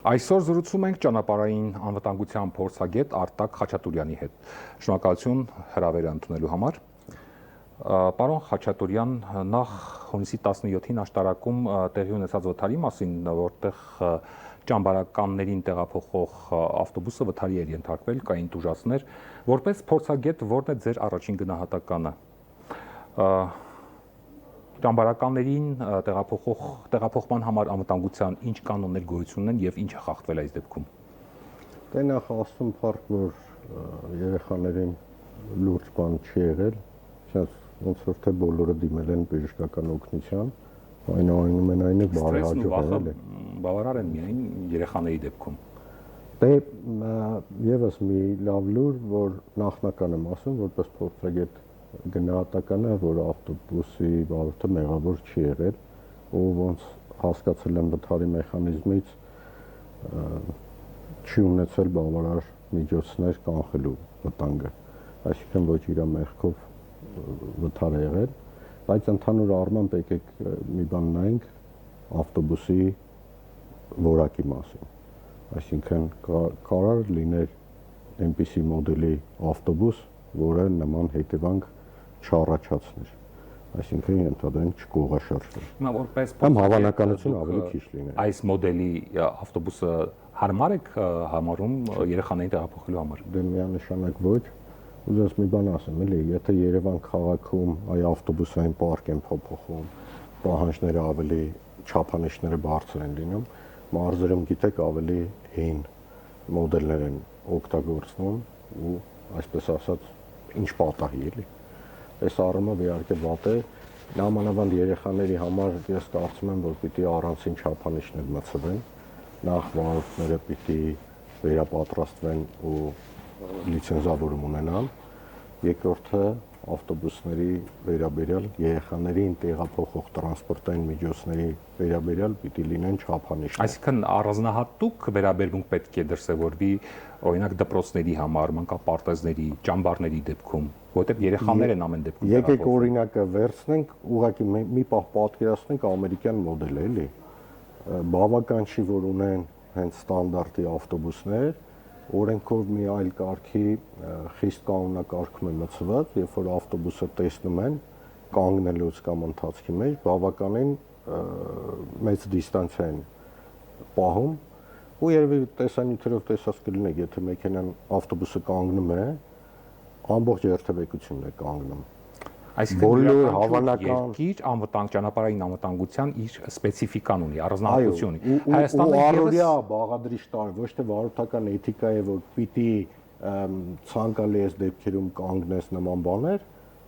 Այսօր զրուցում ենք ճանապարհային անվտանգության փորձագետ Արտակ Խաչատուրյանի հետ։ Շնորհակալություն հրավերը ընդունելու համար։ Պարոն Խաչատուրյան, նախ հունիսի 17-ին աշտարակում տեղի ունեցած վթարի մասին, որտեղ ճամբարականներին տեղափոխող ավտոբուսը վթարի էր ենթարկվել, կային տուժածներ, որպես փորձագետ ո՞րն է ձեր առաջին գնահատականը։ Ճամբարականներին տեղափոխման համար անվտանգության ինչ կանոններ գոյություն ունեն եւ ինչ է խախտվել այս դեպքում։ Դե նախ ասում փառք, որ երեխաներին լուրջ բան չի եղել, сейчас ոնց որ թե բոլորը դիմել են բժշկական օգնության, այնուամենայնիվ բարի հաջողվել է։ Բավարար են միայն երեխաների դեպքում։ Դե եւս մի լավ լուր, որ նախնական եմ ասում, որպես փորձագետ գնահատականը, որ ավտոբուսի վարորդը մեղավոր չի եղել, ու ոնց հասկացել եմ վթարի մեխանիզմից չի ունեցել բավարար միջոցներ կանխելու վտանգը, այսինքն ոչ իր մեղքով վթար է եղել, բայց ընդհանուր առմամբ եկեք մի բան նայենք ավտոբուսի որակի մասին, այսինքն կարող լիներ այնպիսի մոդելի ավտոբուս, որը նման հետևանք չառաջացներ, այսինքն ենթադրենք չկողաշարժվի։ Հիմա որպես կամ հավանականություն ավելի քիչ լիներ։ Այս մոդելի ավտոբուսը հարմար եք համարում երեխաներին տեղափոխելու համար։ Դե միանշանակ ոչ։ Ուզես մի բան ասեմ, էլի, եթե Երևան քաղաքում այ ավտոբուսային պարկ են փոփոխում, պահանջները ավելի չափանիշները բարձր են լինում, մարզերում գիտեք ավելի հին մոդելներ են օգտագործվում ու այսպես ասած ինչ պատահի էլի։ Այս առումով իհարկե վատ է, նամանավանդ երեխաների համար ես կարծում եմ, որ պիտի առանցին չափանիշներ մտցվեն, նախ վարորդները պիտի վերապատրաստվեն ու լիցենզավորում ունենան, երկրորդը ավտոբուսների վերաբերյալ երեխաներին տեղափոխող տրանսպորտային միջոցների վերաբերյալ պիտի լինեն չափանիշներ։ Այսինքն առանձնահատուկ վերաբերմունք պետք է դրսևորվի օրինակ դպրոցների համար, մանկապարտեզների, ճամբարների դեպքում, որտեղ երեխաներ են ամեն դեպքում։ Եկեք օրինակը վերցնենք, ուղղակի մի պահ պատկերացնենք ամերիկյան մոդելը, էլի։ Բավական չի, որ ունեն հենց ստանդարտի ավտոբուսներ, օրենքով մի այլ կարգի խիստ կանոնակարգում է մտցված, երբ որ ավտոբուսը տեսնում են կանգնելուց կամ ընթացքի մեջ, բավականին մեծ դիստանցիա են պահում, ու երևի տեսանյութերով տեսած կլինեք, եթե մեքենան ավտոբուսը կանգնում է, ամբողջ երթևեկությունն է կանգնում։ Այսինքն երկիր ճանապարհային անվտանգության իր սպეციფიკան ունի, առանձնահատկություն ունի։ Հայաստանը առօրյա բաղադրիչ տար, ոչ թե վարորդական էթիկա է, որ պիտի ցանկալի այս դեպքերում կանգնես նման բաներ,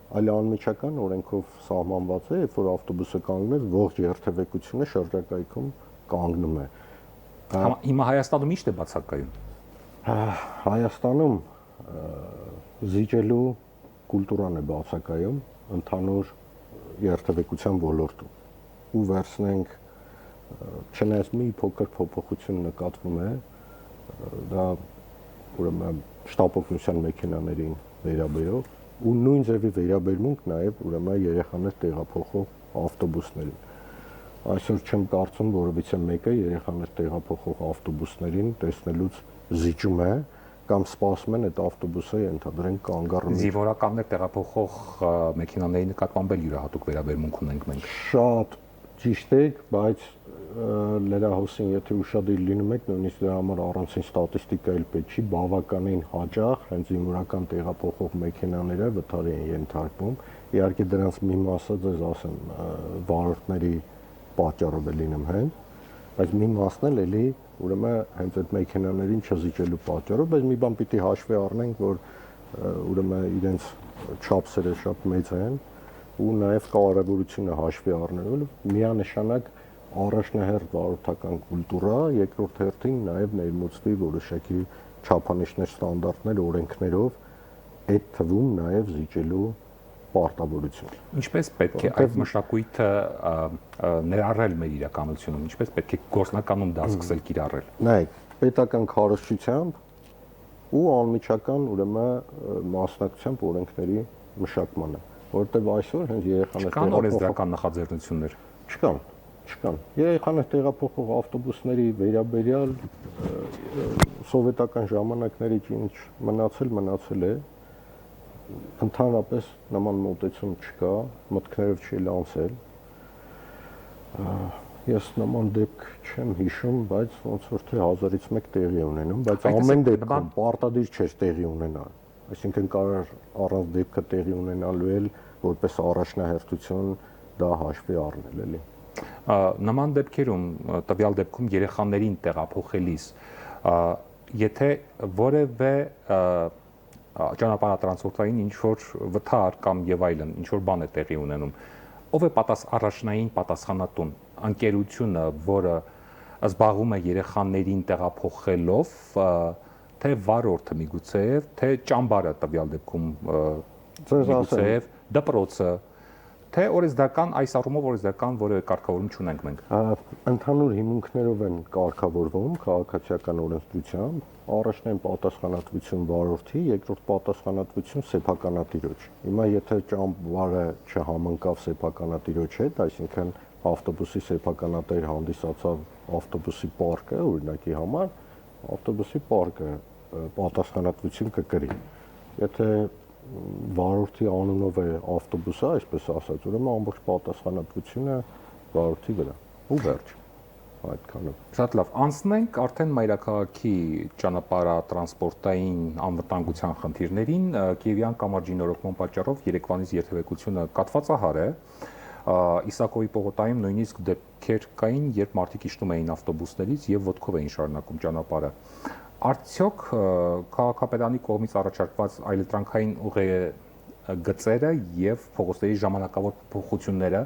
այլ անմիջական օրենքով սահմանված է, երբ որ ավտոբուսը կանգնես, ողջ երթևեկությունը շրջակայքում կանգնում է։ Հիմա Հայաստանում ի՞նչ է բացակայում։ Հայաստանում զիջելու կուլտուրան է բացակայում ընդհանուր երթևեկության ոլորտում ու վերցնենք չնայած մի փոքր փոփոխություն նկատվում է դա ուրեմն շտապօգնության մեքենաներին վերաբերող ու նույն ձևի վերաբերմունք նաև ուրեմն երեխաներ տեղափոխող ավտոբուսներին այսօր չեմ կարծում որովհետեւ մեկը երեխաներ տեղափոխող ավտոբուսներին տեսնելուց զիջում է կամ սպասում են այդ ավտոբուսը ենթադրենք կանգ առնի։ Զինվորականներ տեղափոխող մեքենաների նկատմամբ էլ յուրահատուկ վերաբերմունք ունենք մենք։ Շատ ճիշտ եք, բայց լրահոսին եթե ուշադիր լինում եք, նույնիսկ դրա համար առանցին ստատիստիկա էլ պետք չի, բավականին հաճախ հենց զինվորական տեղափոխող մեքենաները վթարի են ենթարկվում։ Իհարկե դրանց մի մասը ձեզ ասեմ, վարորդների պատճառով է լինում հենց, բայց մի մասն էլ էլի ուրեմն հենց այդ մեքենաներին չզիջելու պատճառով, բայց մի բան պիտի հաշվի առնենք, որ ուրեմն իրենց չափսերը շատ մեծ են ու նաև կարևորությունը հաշվի առնելու միանշանակ առաջնահերթ վարորդական կուլտուրա, երկրորդ հերթին նաև ներմուծվի որոշակի չափանիշներ, ստանդարտներ, օրենքներով, այդ թվում նաև զիջելու պարտավորություն։ Ինչպես պետք է այդ մշակույթը ներառել մեր իրականությունում, ինչպես պետք է գործնականում դա սկսել կիրառել։ Նայեք, պետական քարոզչությամբ ու անմիջական ուրեմն մասնակցությամբ օրենքների մշակմանը, որտեղ այսօր հենց երեխաներ կան օրենսդրական նախաձեռնություններ։ Չկան։ Չկան։ Երեխաներ տեղափոխող ավտոբուսների վերաբերյալ սովետական ժամանակներից ինչ մնացել է, ընդհանրապես նման մոտեցում չկա, մտքներով չի լանցել։ Ես նման դեպք չեմ հիշում, բայց ոնց որ թե 1000-ից մեկ տեղի ունենում, բայց ամեն դեպքում պարտադիր չէ տեղի ունենալ։ Այսինքն կարող առանց դեպքը տեղի ունենալու էլ որպես առաջնահերթություն դա հաշվի առնել էլի։ Նման դեպքերում, տվյալ դեպքում երեխաներին տեղափոխելիս, եթե որևէ ճանապարհատրանսպորտային ինչ-որ վթար կամ եւ այլն, ինչ-որ բան է տեղի ունենում, ով է առաջնային պատասխանատուն, ընկերությունը, որը զբաղվում է երեխաներին տեղափոխելով, թե վարորդը միգուցեև, թե ճամբարը տվյալ դեպքում միգուցեև, դպրոցը, թե օրենսդրական այս առումով օրենսդրական որևէ կարգավորում չունենք մենք։ Ընդհանուր հիմունքներով են կարգավորվում քաղաքացիական օրենսդրությամբ, առաջնային պատասխանատվություն վարորդի, երկրորդ պատասխանատվություն սեփականատիրոջ։ Հիմա եթե ճամբարը չհամընկավ սեփականատիրոջ հետ, այսինքն ավտոբուսի սեփականատեր հանդիսացավ ավտոբուսի պարկը, օրինակի համար, ավտոբուսի պարկը պատասխանատվություն կկրի։ Եթե վարորդի անունով է ավտոբուսը, այսպես ասած, ուրեմն ամբողջ պատասխանատվությունը վարորդի վրա։ Ու վերջ։ Այդքանով։ Շատ լավ, անցնենք արդեն մայրաքաղաքի ճանապարհատրանսպորտային անվտանգության խնդիրներին։ Կիևյան կամրջի նորոգման պատճառով երեկվանից երթևեկությունը կաթվածահար է։ Իսակովի պողոտայում նույնիսկ դեպքեր կային, երբ մարդիկ իջնում էին ավտոբուսներից եւ ոտքով էին շարունակում ճանապարհը։ Արդյոք քաղաքապետարանի կողմից առաջարկված այլընտրանքային գծերը եւ փողոցների ժամանակավոր փոփոխությունները,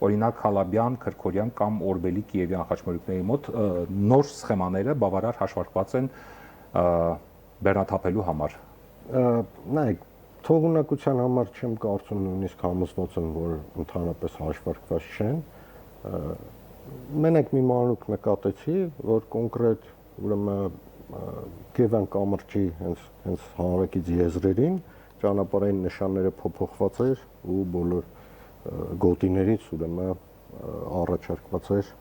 օրինակ Հալաբյան, Քրքորյան կամ Օրբելի Կիևյան խաչմերուկների մոտ նոր սխեմաները բավարար հաշվարկված են բեռնաթափելու համար։ Նայեք, թողունակության համար չեմ կարծում, նույնիսկ համոզված եմ, որ ընդհանրապես հաշվարկված չեն։ Մենակ մի մանրուք նկատեցի, որ կոնկրետ ուրեմն Կիևյան կամրջի հենց հանրակից եզրերին ճանապարհային նշանները փոփոխված էր ու բոլոր գոտիներից ուրեմն առաջարկված էր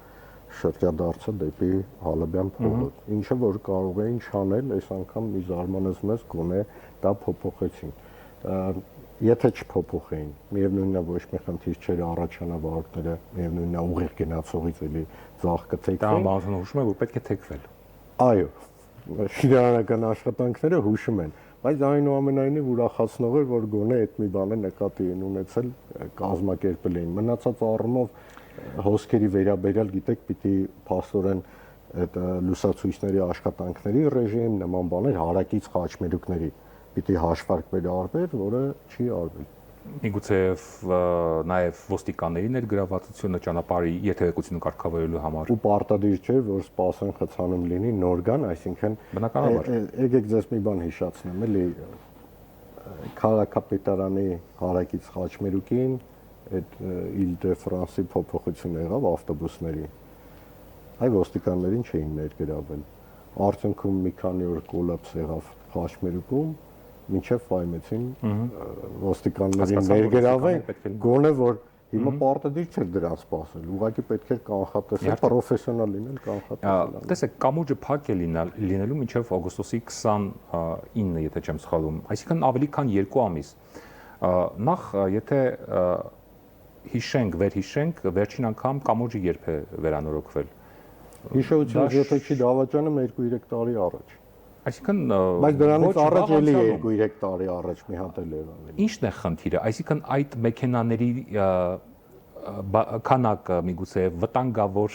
շրջադարձը դեպի Հալաբյան փողոց, ինչը որ կարող էին չանել, այս անգամ մի զարմանեց մեզ, գոնե դա փոփոխեցին։ Եթե չփոփոխեին, միևնույնն է ոչ մի խնդիր չէր առաջանա վարորդները, միևնույնն է ուղիղ գնացողից էլի ձախ կթեքվեն։ Դա բանալին հուշում է, որ պետք է թեքվել։ Այո, շինարարական աշխատանքները հուշում են, բայց այնուամենայնիվ ուրախացնող էր, որ գոնե այդ մի բանը նկատի են ունեցել, կազմակերպել էին։ Մնացած առումով հոսքերի վերաբերյալ, գիտեք, պիտի փաստորեն այդ լուսացույցների աշխատանքների ռեժիմ նման բաներ հարակից խաչմերուկների պիտի հաշվարկվել արվեր, որը չի արվել։ Միգուցեև նաև ոստիկանների ներգրավվածությունը ճանապարհի երթևեկությունը կարգավորելու համար։ Ու պարտադիր չէ, որ սպասեն խցանում լինի նոր գան, այսինքն բնականաբար։ Եկեք ձեզ մի բան հիշացնեմ, էլի քաղաքապետարանի հարակից խաչմերուկին այդ Իլ-դե-Ֆրանսի փոփոխություն եղավ ավտոբուսների։ Այ ոստիկաններին չէին ներգրավել։ Արդյունքում մի քանի օր կոլապս եղավ խաչմերուկում, մինչև ֆայմեցին ոստիկաններին ներգրավեն, գոնե որ հիմա պարտադիր չէր դրան սպասել, ուղղակի պետք էր կանխատեսել, պրոֆեսիոնալ լինել, կանխատեսել։ Տեսեք, կամուրջը փակ է լինելու մինչև օգոստոսի 29, եթե չեմ սխալվում, այսինքն ավելի քան 2 ամիս։ Նախ, եթե վերհիշենք, վերջին անգամ կամուրջը երբ է վերանորոգվել։ Հիշողությունից եթե չի դավաճանում 2-3 տարի առաջ։ Այսինքն բայց դրանից առաջ էլի 2-3 տարի առաջ մի հատ էլ եղավ։ Ինչն է խնդիրը, այսինքն այդ մեքենաների քանակը միգուցե վտանգավոր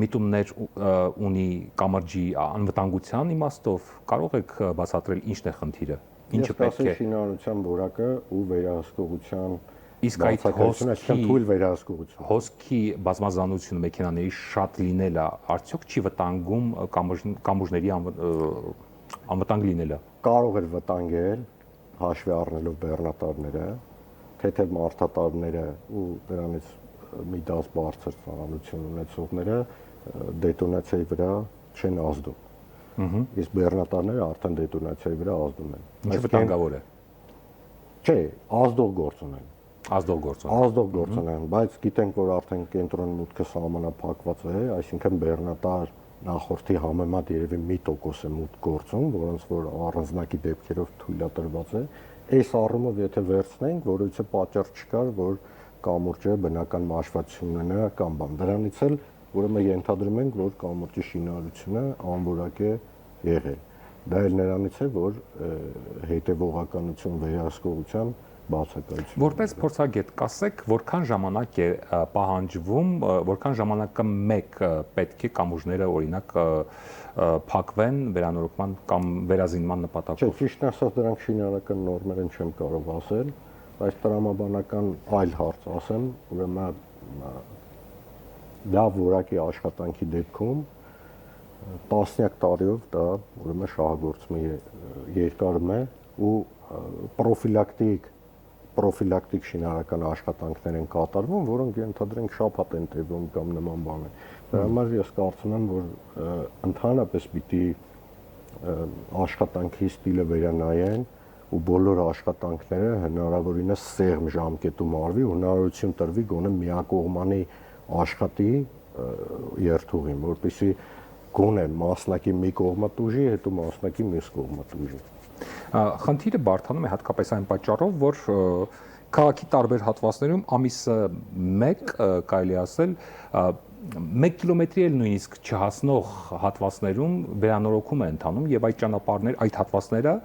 միտումներ ունի կամրջի անվտանգության իմաստով, կարող եք բացատրել ինչն է խնդիրը, ինչը պետք է շինարարության որակը ու վերահսկողության իսկ այդ հոսքի բազմազանությունը մեքենաների շատ լինելը արդյոք չի վտանգում կամուրջների անվտանգ լինելը։ Կարող էր վտանգել հաշվի առնելով բեռնատարները, թեթև մարդատարները ու դրանից մի դաս բարձր ծանրություն ունեցողները դետոնացիայի վրա չեն ազդում։ Իսկ բեռնատարները արդեն դետոնացիայի վրա ազդում են։ Ինչը վտանգավոր է։ Չէ, ազդող գործ ունեն։ ազդող գործոն։ Ազդող գործոն են, բայց գիտենք, որ արդեն կենտրոն մուտքը սահմանափակված է, այսինքն բեռնատար նախորդի համեմատ երևի 1% է մուտք գործում, որոնց որ առանձնակի դեպքերով թույլատրված է։ Այս առումով եթե վերցնենք, որովհետեւ պատճառ չկար, որ կամուրջը բնական մաշվածություն ունենա կամ բան։ Դրանից էլ ուրեմն ենթադրում ենք, որ կամուրջի շինարարությունը անորակ է եղել։ Դա էլ նրանից է, որ հետևողականություն վերահսկողության բացակայություն։ Որպես փորձագետ կասեք, որքան ժամանակ է պահանջվում, որքան ժամանակը մեկ պետք է կամուրջները օրինակ փակվեն վերանորոգման կամ վերազինման նպատակով։ Ճիշտ ասած դրանք շինարարական նորմեր են չեմ կարող ասել, բայց տրամաբանական այլ հարց ասեմ, ուրեմն լավ որակի աշխատանքի դեպքում տասնյակ տարիով դա ուրեմն շահագործում է երկարում է ու պրոֆիլակտիկ շինարարական աշխատանքներ են կատարվում, որոնք ենթադրենք շաբաթ են տևում կամ նման բաներ։ Դրա համար ես կարծում եմ, որ ընդհանրապես պիտի աշխատանքի ստիլը վերանայեն ու բոլոր աշխատանքները հնարավորինս սեղմ ժամկետում արվի, հնարավորություն տրվի գոնե միակողմանի աշխատի երթուղին, որպեսզի գոնե մասնակի մի կողմը տուժի, հետո մասնակի մյուս կողմը տուժի։ Խնդիրը բարդանում է հատկապես այն պատճառով, որ քաղաքի տարբեր հատվածներում ամիսը 1 կարելի ասել 1 կիլոմետրի էլ նույնիսկ չհասնող հատվածներում վերանորոգում է ընթանում եւ այդ ճանապարհներ, այդ հատվածները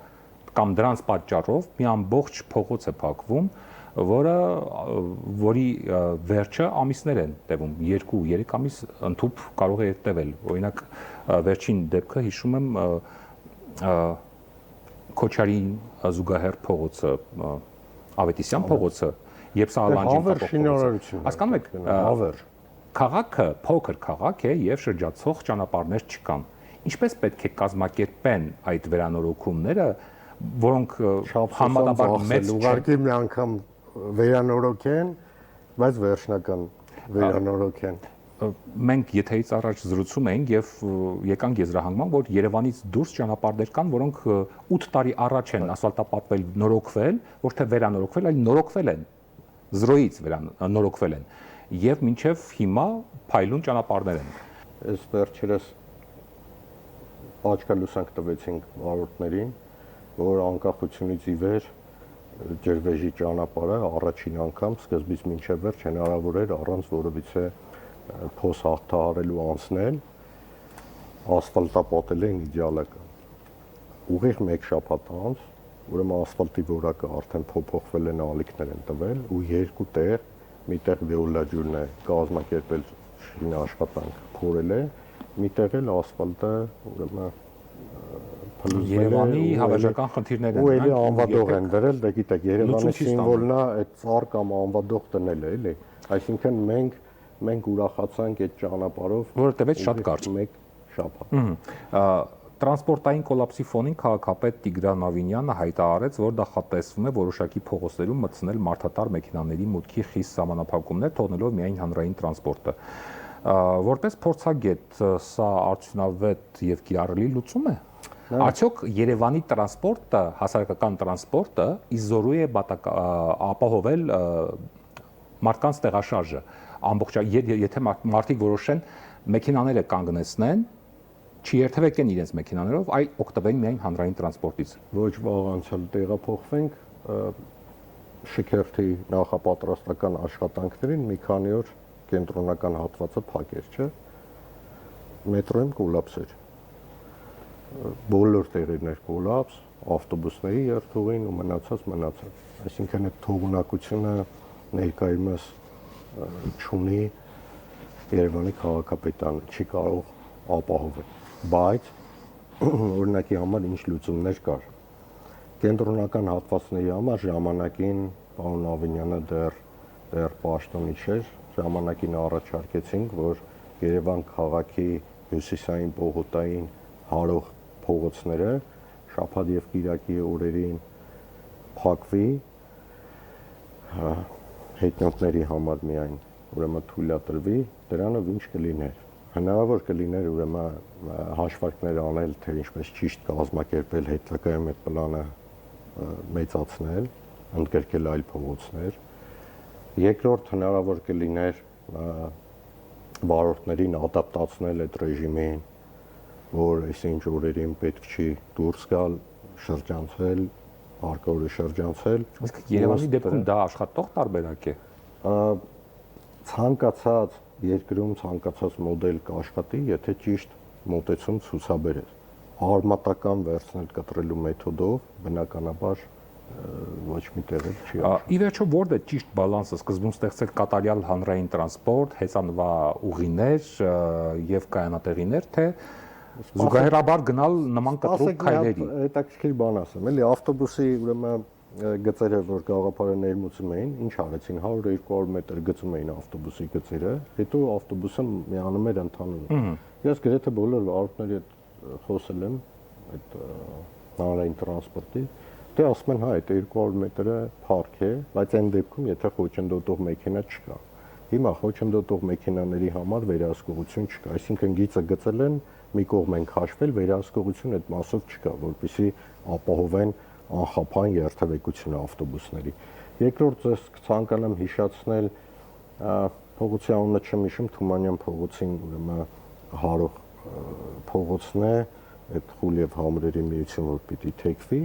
կամ դրանց պատճառով մի ամբողջ փողոց է փակվում, որի վերջը ամիսներ են տևում, 2-3 ամիս ընդհուպ կարող է տևել։ Օրինակ վերջին դեպքը հիշում եմ Քոչարի զուգահեռ փողոցը, Ավետիսյան փողոցը, երբ Սահալանջին փողոցը։ Հասկանում եք, քաղաքը փոքր քաղաք է եւ շրջացող ճանապարհներ չկան։ Ինչպես պետք է կազմակերպեն այդ վերանորոգումները, որոնք համատաբար մեծ ուղղակի մի անգամ վերանորոգեն, բայց վերջնական վերանորոգեն։ Մենք եթեից առաջ զրուցում էինք եւ եկանք եզրահանգման, որ Երևանից դուրս ճանապարհներ կան, որոնք 8 տարի առաջ են ասֆալտապատվել, նորոգվել, ոչ թե վերանորոգվել, այլ նորոգվել են, զրոյից նորոգվել են եւ մինչեւ հիմա փայլուն ճանապարհներ են։ Այս վերջերս աչքալուսանք տվեցինք վարորդներին, որ անկախությունից ի վեր ջրվեժի ճանապարհը առաջին անգամ սկզբից մինչև վերջ հնարավոր էր առանց որևիցե փոս հաղթահարելու անցնել, ասֆալտապատել էին իդեալական։ Ուղիղ 1 շաբաթ անց, ուրեմն ասֆալտի որակը արդեն փոփոխվել են, ալիքներ են տվել ու երկու տեղ, միտեղ վեոլաջուրն է կազմակերպել շինաշխատանք, փորել է, միտեղ էլ ասֆալտը ուրեմն Երևանի հավերժական խնդիրներ են։ Ու էլի անվադող են դրել, դե գիտեք, Երևանի սիմվոլն է այդ ծառ կամ անվադող տնելը, էլի։ Այսինքն մենք ուրախացանք այդ ճանապարհով, որը տևեց շատ կարճ, 1 շաբաթ։ Տրանսպորտային կոլապսի ֆոնին քաղաքապետ Տիգրան Ավինյանը հայտարարեց, որ նախատեսվում է որոշակի փողոցներում մտցնել մարդատար մեքենաների մուտքի խիստ սահմանափակումներ, թողնելով միայն հանրային տրանսպորտը։ Որպես փորձագետ, սա արդյունավետ եւ կիրառելի լուծում է։ Արդյոք Երևանի տրանսպորտը, հասարակական տրանսպորտը իզորու է ապահովել մարդկանց տեղաշարժը։ Եթե մարդիկ որոշեն մեքենաները կանգնեցնեն, չերթվեկեն իրենց մեքենաներով, այլ օգտվեն միայն հանրային տրանսպորտից։ Ոչ վաղ անցյալ տեղափոխվենք շքերթի նախապատրաստական աշխատանքներին մի քանի օր կենտրոնական հատվածը փակեր, չէ՞։ Մետրոյում կոլապս էր։ Բոլոր տեղերն էր կոլապս, ավտոբուսների երթուղին ու մնացած։ Այսինքն այդ թողունակությունը ներկայումս չունի Երևանի քաղաքապետարանը, չի կարող ապահովել։ Բայց օրինակի համար ինչ լուծումներ կար։ Կենտրոնական հատվածների համար ժամանակին պարոն Ավինյանը դեռ պաշտոնի չէր, ժամանակին առաջարկեցինք, որ Երևան քաղաքի հյուսիսային պողոտային հարող փողոցները շաբաթ եւ կիրակի օրերին փակվի հետնորդների համար միայն, ուրեմն թույլատրվի, դրանով ինչ կլիներ։ Հնարավոր կլիներ ուրեմն հաշվարկներ անել, թե ինչպես ճիշտ կազմակերպել հետագայում այդ պլանը մեծացնել, ընդգրկել այլ փողոցներ, Երկրորդ հնարավոր կլիներ վարորդներին ադապտացնել այդ ռեժիմին, որ այսինչ օրերին պետք չի դուրս գալ, շրջանցել, հարկավոր է շրջանցել։ Իսկ Երևանի դեպքում դա աշխատող տարբերակ է։ Ցանկացած երկրում ցանկացած մոդել կաշխատի, եթե ճիշտ մոտեցում ցուցաբերես։ Արմատական վերցնել կտրելու մեթոդով բնականաբար ոչ մի տեղ չի Ի վերջո որն է ճիշտ բալանսը սկզբում ստեղծել կատարյալ հանրային տրանսպորտ, հեծանվա ուղիներ եւ կայանատեղիներ, թե զուգահեռաբար գնալ նման կտրուկ քայլերի։ Հետաքրքիր բան ասեմ, էլի ավտոբուսի ուրեմն գծերը, որ գաղափարը ներմուծում էին, ինչ արեցին 100-200 մետր գծում էին ավտոբուսի գծերը, հետո ավտոբուսը միանում էր ընթանում։ Ես գրեթե բոլոր վարորդների հետ խոսել եմ այդ հանրային տրանսպորտի, դե ասում են հա, այդ 200 մետրը փառք է, բայց այն դեպքում, եթե խոչընդոտող մեքենա չկա։ Հիմա խոչընդոտող մեքենաների համար վերահսկողություն չկա, այսինքն գիծը գծել են, մի կողմ են քաշվել, վերահսկողություն այդ մասով չկա, որպեսզի ապահովեն անխափան երթևեկությունը ավտոբուսների։ Երկրորդ ես ցանկանամ հիշացնել փողոցի անունը չեմ հիշում, Թումանյան փողոցին ուրեմն հարող փողոցն է, այդ խուլ եւ համրերի միություն, որ պիտի թեքվի,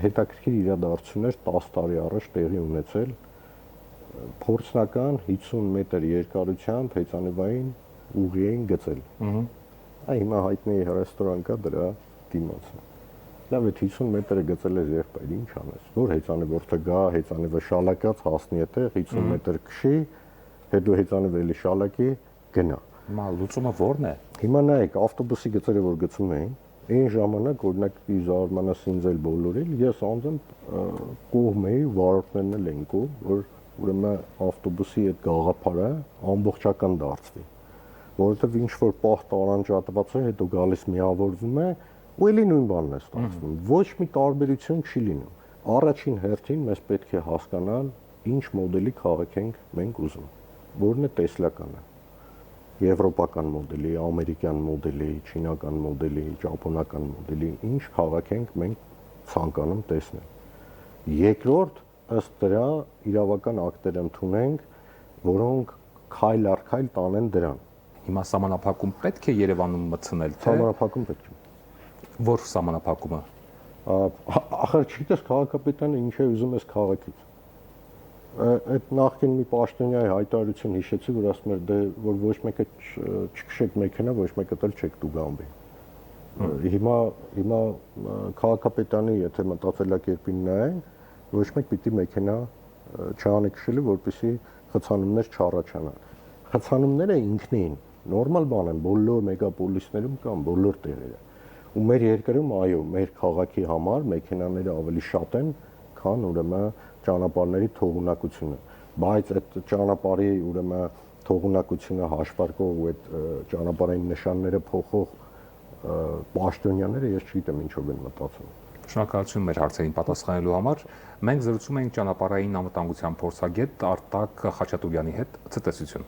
հետաքրքիր իրադարձություններ 10 տարի առաջ տեղի ունեցել, փորձնական 50 մետր երկարությամբ հեծանվային ուղի էին գծել։ Այ հիմա հայտնի ռեստորան կա դրա դիմացը։ Լավ է 50 մետրը գծել ես եղբայր, ինչ անես, որ հեծանվորդը գա, հեծանվը շալակած հասնի այդտեղ 50 մետր քշի, հետո հեծանվը էլի շալակի գնա։ Հիմա լուծումը ո՞րն է։ Հիմա նայեք, ավտոբուսի գծերը որ գծում էին, այն ժամանակ օրինակ զարմանաս ինձ էլ բոլորին, ես անձամբ կողմ էի, վարորդներն էլ էին կողմ, որ ուրեմն ավտոբուսի այդ գաղափարը ամբողջական դարձվի, որովհետև ինչ որ պահ տարանջատված է, հետո գալիս միավորվում է, ու էլի նույն բանն է ստացվում։ Ոչ մի տարբերություն չի լինում։ Առաջին հերթին մեզ պետք է հասկանալ, ինչ մոդելի քաղաք ենք մենք ուզում, որն է տեսլականը։ Եվրոպական մոդելի, ամերիկյան մոդելի, չինական մոդելի, ճապոնական մոդելի, ինչ քաղաք ենք մենք ցանկանում տեսնել։ Երկրորդ, ըստ դրա իրավական ակտեր ընդունենք, որոնք քայլ առ քայլ տանեն դրան։ Հիմա սահմանափակում պետք է Երևանում մտցնել, թե Սահմանափակում պետք է։ Որ սահմանափակումը։ Ախր չգիտես քաղաքապետարանը ինչ է ուզում այս քաղաքից։ Այդ նախկին մի պաշտոնյայի հայտարարություն հիշեցի, որ ասում էր դե որ ոչ մեկը չքշեք մեքենա, ոչ մեկը էլ չեք դու գամբի։ Հիմա քաղաքապետարանի եթե մտածելակերպին նայեն, ոչ մեկ պիտի մեքենա չանի քշելու, որպեսզի խցանումներ չառաջանան։ Խցանումները ինքնին նորմալ բան են, բոլոր մեգապոլիսներում կան, բոլոր տեղերում։ Ու մեր երկրում այո, մեր քաղաքի համար մեքենաները ավելի շատ են, քան ուրեմն ճանապարհների թողունակությունը, բայց այդ ճանապարհի ուրեմն թողունակությունը հաշվարկող ու այդ ճանապարհային նշանները փոխող պաշտոնյաները ես չգիտեմ ինչով են մտածում։ Շնորհակալություն մեր հարցերին պատասխանելու համար։ Մենք զրուցում ենք ճանապարհային անվտանգության փորձագետ Արտակ Խաչատուրյանի հետ։ Ցտեսություն։